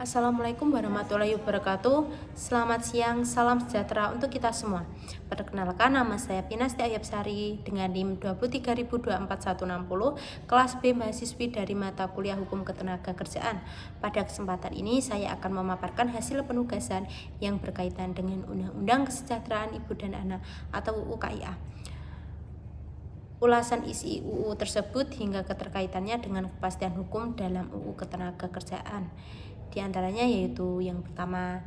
Assalamualaikum warahmatullahi wabarakatuh. Selamat siang, salam sejahtera untuk kita semua. Perkenalkan, nama saya Pinasti Ayapsari dengan NIM 230246160, kelas B mahasiswi dari mata kuliah Hukum Ketenagakerjaan. Pada kesempatan ini saya akan memaparkan hasil penugasan yang berkaitan dengan Undang-Undang Kesejahteraan Ibu dan Anak atau UU KIA. Ulasan isi UU tersebut hingga keterkaitannya dengan kepastian hukum dalam UU Ketenagakerjaan. Di antaranya yaitu yang pertama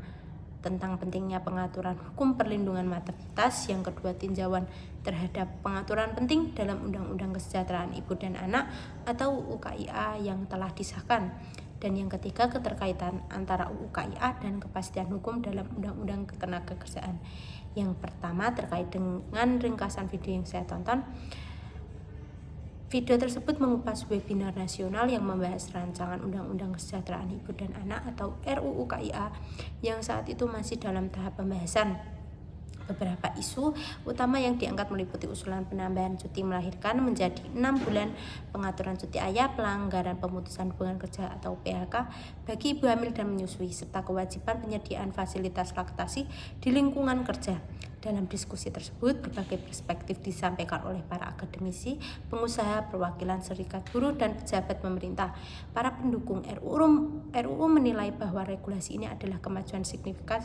tentang pentingnya pengaturan hukum perlindungan maternitas, yang kedua tinjauan terhadap pengaturan penting dalam Undang-Undang Kesejahteraan Ibu dan Anak atau UU KIA yang telah disahkan, dan yang ketiga keterkaitan antara UU KIA dan kepastian hukum dalam Undang-Undang Ketenagakerjaan. Yang pertama terkait dengan ringkasan video yang saya tonton. Video tersebut mengupas webinar nasional yang membahas rancangan Undang-Undang Kesejahteraan Ibu dan Anak atau RUU KIA yang saat itu masih dalam tahap pembahasan. Beberapa isu utama yang diangkat meliputi usulan penambahan cuti melahirkan menjadi 6 bulan, pengaturan cuti ayah, pelanggaran pemutusan hubungan kerja atau PHK bagi ibu hamil dan menyusui, serta kewajiban penyediaan fasilitas laktasi di lingkungan kerja. Dalam diskusi tersebut, berbagai perspektif disampaikan oleh para akademisi, pengusaha, perwakilan serikat buruh, dan pejabat pemerintah. Para pendukung RUU menilai bahwa regulasi ini adalah kemajuan signifikan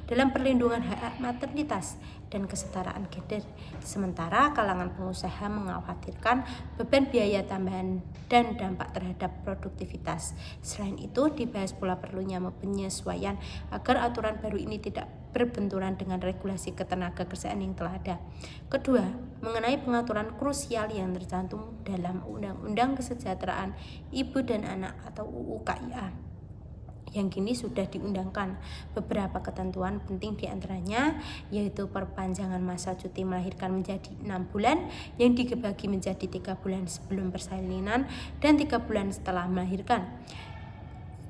dalam perlindungan hak maternitas dan kesetaraan gender. Sementara kalangan pengusaha mengkhawatirkan beban biaya tambahan dan dampak terhadap produktivitas. Selain itu, dibahas pula perlunya penyesuaian agar aturan baru ini tidak berbenturan dengan regulasi ketenagakerjaan yang telah ada. Kedua, mengenai pengaturan krusial yang tercantum dalam Undang-Undang Kesejahteraan Ibu dan Anak atau UU KIA yang kini sudah diundangkan. Beberapa ketentuan penting diantaranya yaitu perpanjangan masa cuti melahirkan menjadi 6 bulan yang dibagi menjadi 3 bulan sebelum persalinan dan 3 bulan setelah melahirkan.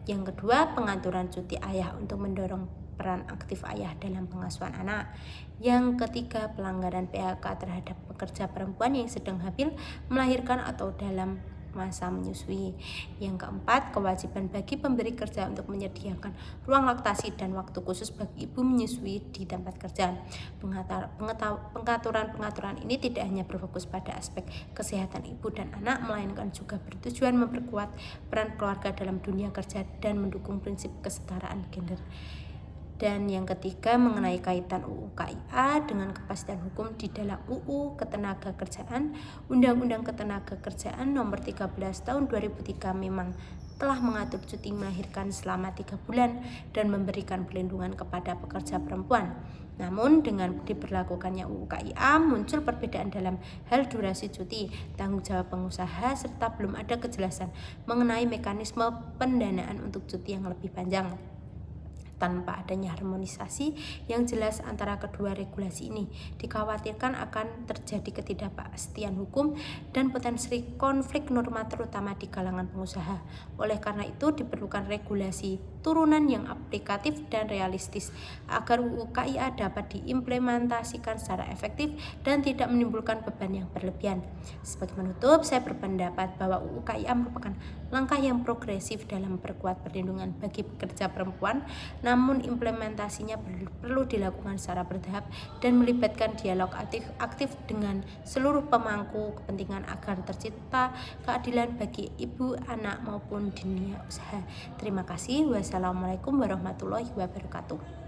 Yang kedua, pengaturan cuti ayah untuk mendorong peran aktif ayah dalam pengasuhan anak. Yang ketiga, pelanggaran PHK terhadap pekerja perempuan yang sedang hamil, melahirkan atau dalam masa menyusui. Yang keempat, kewajiban bagi pemberi kerja untuk menyediakan ruang laktasi dan waktu khusus bagi ibu menyusui di tempat kerja. Pengaturan ini tidak hanya berfokus pada aspek kesehatan ibu dan anak, melainkan juga bertujuan memperkuat peran keluarga dalam dunia kerja dan mendukung prinsip kesetaraan gender. Dan yang ketiga, mengenai kaitan UU KIA dengan kepastian hukum di dalam UU Ketenagakerjaan. Undang-Undang Ketenagakerjaan Nomor 13 Tahun 2003 memang telah mengatur cuti melahirkan selama 3 bulan dan memberikan perlindungan kepada pekerja perempuan. Namun dengan diberlakukannya UU KIA muncul perbedaan dalam hal durasi cuti, tanggung jawab pengusaha, serta belum ada kejelasan mengenai mekanisme pendanaan untuk cuti yang lebih panjang. Tanpa adanya harmonisasi yang jelas antara kedua regulasi ini, dikhawatirkan akan terjadi ketidakpastian hukum dan potensi konflik norma terutama di kalangan pengusaha. Oleh karena itu diperlukan regulasi turunan yang aplikatif dan realistis agar UU KIA dapat diimplementasikan secara efektif dan tidak menimbulkan beban yang berlebihan. Sebagai penutup, saya berpendapat bahwa UU KIA merupakan langkah yang progresif dalam memperkuat perlindungan bagi pekerja perempuan, namun implementasinya perlu dilakukan secara bertahap dan melibatkan dialog aktif dengan seluruh pemangku kepentingan agar tercipta keadilan bagi ibu, anak maupun dunia usaha. Terima kasih. Wassalamualaikum warahmatullahi wabarakatuh.